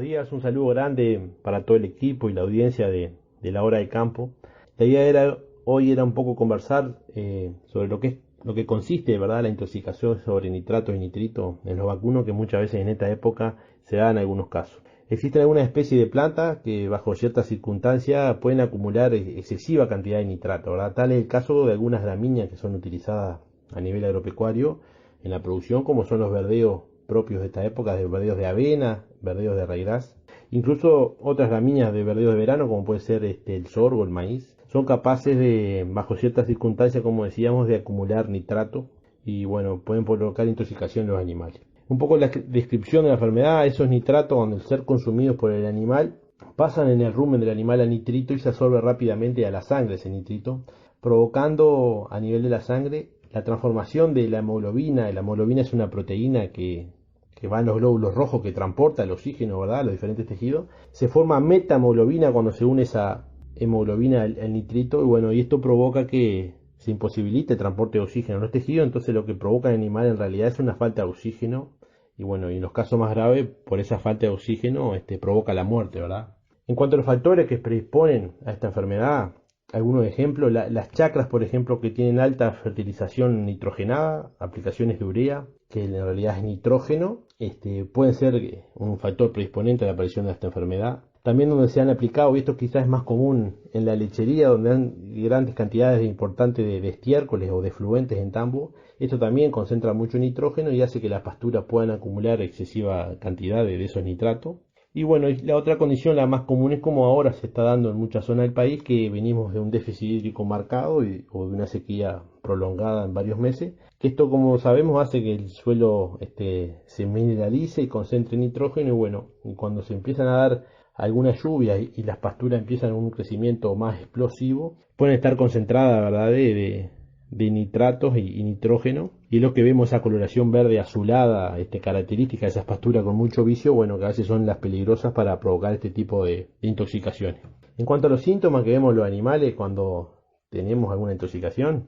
buenos días, un saludo grande para todo el equipo y la audiencia de la hora de campo. La idea hoy era un poco conversar sobre lo que consiste, ¿verdad?, la intoxicación sobre nitratos y nitrito en los vacunos, que muchas veces en esta época se da en algunos casos. Existen algunas especies de plantas que bajo ciertas circunstancias pueden acumular excesiva cantidad de nitrato, ¿verdad? Tal es el caso de algunas gramíneas que son utilizadas a nivel agropecuario en la producción, como son los verdeos propios de esta época, de verdeos de avena, verdeos de raigras. Incluso otras gramíneas de verdeos de verano, como puede ser el sorgo, el maíz, son capaces de, bajo ciertas circunstancias, como decíamos, de acumular nitrato y bueno, pueden provocar intoxicación en los animales. Un poco la descripción de la enfermedad: esos nitratos, cuando al ser consumidos por el animal, pasan en el rumen del animal a nitrito y se absorbe rápidamente a la sangre ese nitrito, provocando a nivel de la sangre la transformación de la hemoglobina. La hemoglobina es una proteína que va en los glóbulos rojos, que transporta el oxígeno, ¿verdad?, a los diferentes tejidos. Se forma metahemoglobina cuando se une esa hemoglobina al nitrito, y bueno, y esto provoca que se imposibilite el transporte de oxígeno en los tejidos. Entonces lo que provoca el animal en realidad es una falta de oxígeno, y bueno, y en los casos más graves, por esa falta de oxígeno, provoca la muerte, ¿verdad? En cuanto a los factores que predisponen a esta enfermedad, algunos ejemplos: las chacras, por ejemplo, que tienen alta fertilización nitrogenada, aplicaciones de urea, que en realidad es nitrógeno, pueden ser un factor predisponente a la aparición de esta enfermedad. También donde se han aplicado, y esto quizás es más común en la lechería, donde hay grandes cantidades importantes de estiércoles o de fluentes en tambo, esto también concentra mucho nitrógeno y hace que las pasturas puedan acumular excesiva cantidad de esos nitratos. Y bueno, y la otra condición, la más común, es como ahora se está dando en muchas zonas del país, que venimos de un déficit hídrico marcado o de una sequía prolongada en varios meses, que esto, como sabemos, hace que el suelo se mineralice y concentre nitrógeno, y bueno, y cuando se empiezan a dar algunas lluvias y las pasturas empiezan un crecimiento más explosivo, pueden estar concentradas, ¿verdad?, de nitratos y nitrógeno, y es lo que vemos, esa coloración verde azulada, característica de esas pasturas con mucho vicio, bueno, que a veces son las peligrosas para provocar este tipo de intoxicaciones. En cuanto a los síntomas que vemos los animales cuando tenemos alguna intoxicación,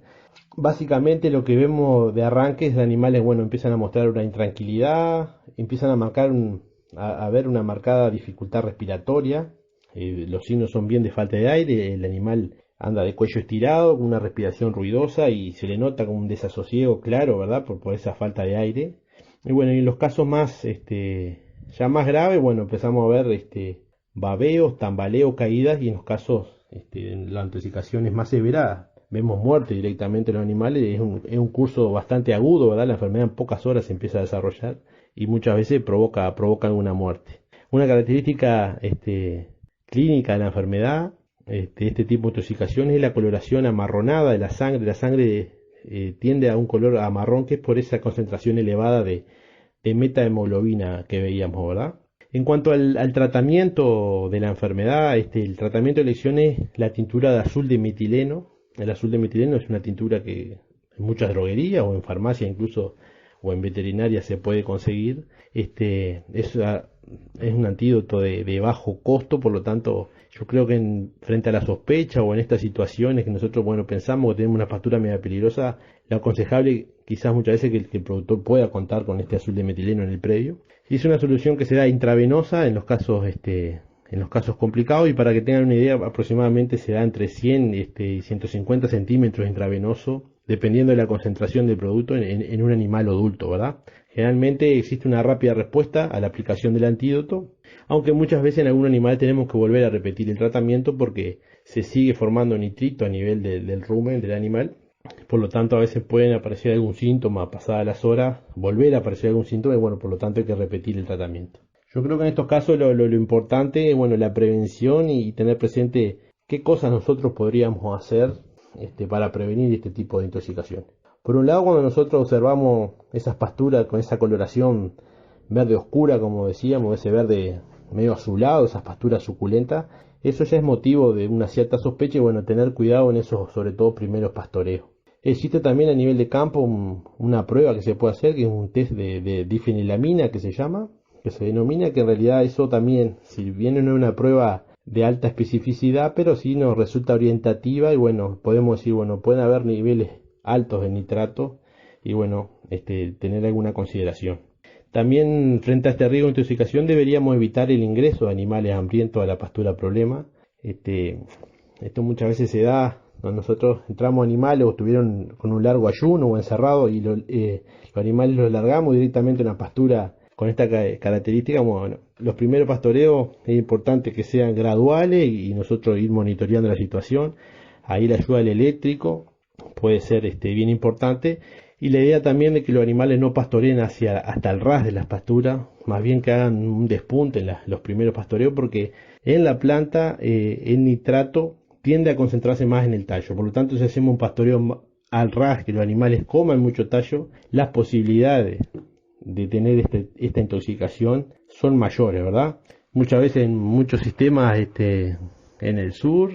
básicamente lo que vemos de arranque es de animales, bueno, empiezan a mostrar una intranquilidad, empiezan a a ver una marcada dificultad respiratoria. Los signos son bien de falta de aire, el animal anda de cuello estirado, con una respiración ruidosa, y se le nota como un desasosiego claro, ¿verdad?, por esa falta de aire. Y bueno, y en los casos más, ya más graves, bueno, empezamos a ver babeos, tambaleos, caídas, y en los casos, la intoxicación es más severa, vemos muerte directamente en los animales. Es un curso bastante agudo, ¿verdad? La enfermedad en pocas horas se empieza a desarrollar y muchas veces provoca alguna muerte. Una característica clínica de la enfermedad, este tipo de intoxicación, es la coloración amarronada de la sangre. La sangre tiende a un color amarrón, que es por esa concentración elevada de metahemoglobina que veíamos, ¿verdad? En cuanto al tratamiento de la enfermedad, el tratamiento de elección es la tintura de azul de metileno. El azul de metileno es una tintura que en muchas droguerías o en farmacia incluso, o en veterinaria, se puede conseguir. Es un antídoto de bajo costo, por lo tanto yo creo que frente a la sospecha o en estas situaciones que nosotros, bueno, pensamos que tenemos una pastura media peligrosa, lo aconsejable quizás muchas veces que el productor pueda contar con este azul de metileno en el predio. Y es una solución que se da intravenosa en los casos complicados, y para que tengan una idea, aproximadamente se da entre 100 y 150 centímetros intravenoso, dependiendo de la concentración del producto en un animal adulto, ¿verdad? Generalmente existe una rápida respuesta a la aplicación del antídoto, aunque muchas veces en algún animal tenemos que volver a repetir el tratamiento porque se sigue formando nitrito a nivel del rumen del animal. Por lo tanto, a veces pueden aparecer algún síntoma pasadas las horas, volver a aparecer algún síntoma, y bueno, por lo tanto hay que repetir el tratamiento. Yo creo que en estos casos lo importante, bueno, la prevención, y tener presente qué cosas nosotros podríamos hacer para prevenir este tipo de intoxicación. Por un lado, cuando nosotros observamos esas pasturas con esa coloración verde oscura, como decíamos, ese verde medio azulado, esas pasturas suculentas, eso ya es motivo de una cierta sospecha, y bueno, tener cuidado en esos, sobre todo, primeros pastoreos. Existe también a nivel de campo una prueba que se puede hacer, que es un test de difenilamina, que se denomina, que en realidad eso también, si bien no es una prueba de alta especificidad, pero sí nos resulta orientativa, y bueno, podemos decir, bueno, pueden haber niveles altos de nitrato, y bueno, tener alguna consideración. También frente a este riesgo de intoxicación deberíamos evitar el ingreso de animales hambrientos a la pastura problema. Esto muchas veces se da cuando nosotros entramos animales o estuvieron con un largo ayuno o encerrado y los animales los largamos directamente a una pastura con esta característica. Bueno, los primeros pastoreos es importante que sean graduales y nosotros ir monitoreando la situación. Ahí la ayuda del eléctrico puede ser bien importante, y la idea también de que los animales no pastoreen hasta el ras de las pasturas, más bien que hagan un despunte en los primeros pastoreos, porque en la planta el nitrato tiende a concentrarse más en el tallo. Por lo tanto, si hacemos un pastoreo al ras, que los animales coman mucho tallo, las posibilidades de tener esta intoxicación son mayores, ¿verdad? Muchas veces en muchos sistemas en el sur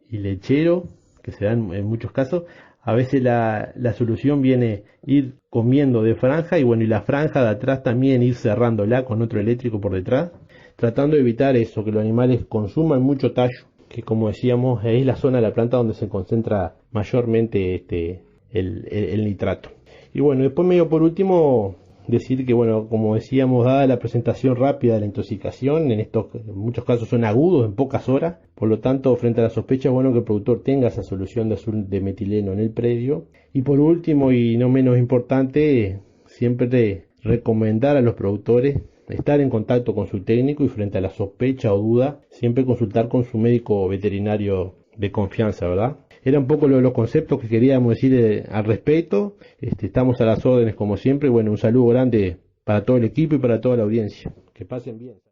y lechero, que se dan en muchos casos, a veces la solución viene ir comiendo de franja y la franja de atrás también ir cerrándola con otro eléctrico por detrás, tratando de evitar eso, que los animales consuman mucho tallo, que como decíamos es la zona de la planta donde se concentra mayormente el nitrato. Y después medio por último decir que como decíamos, dada la presentación rápida de la intoxicación, en muchos casos son agudos en pocas horas, por lo tanto frente a la sospecha es bueno que el productor tenga esa solución de azul de metileno en el predio. Y por último y no menos importante, siempre recomendar a los productores estar en contacto con su técnico y frente a la sospecha o duda siempre consultar con su médico veterinario de confianza, ¿verdad? Era un poco los conceptos que queríamos decir al respecto. Estamos a las órdenes como siempre. Un saludo grande para todo el equipo y para toda la audiencia. Que pasen bien.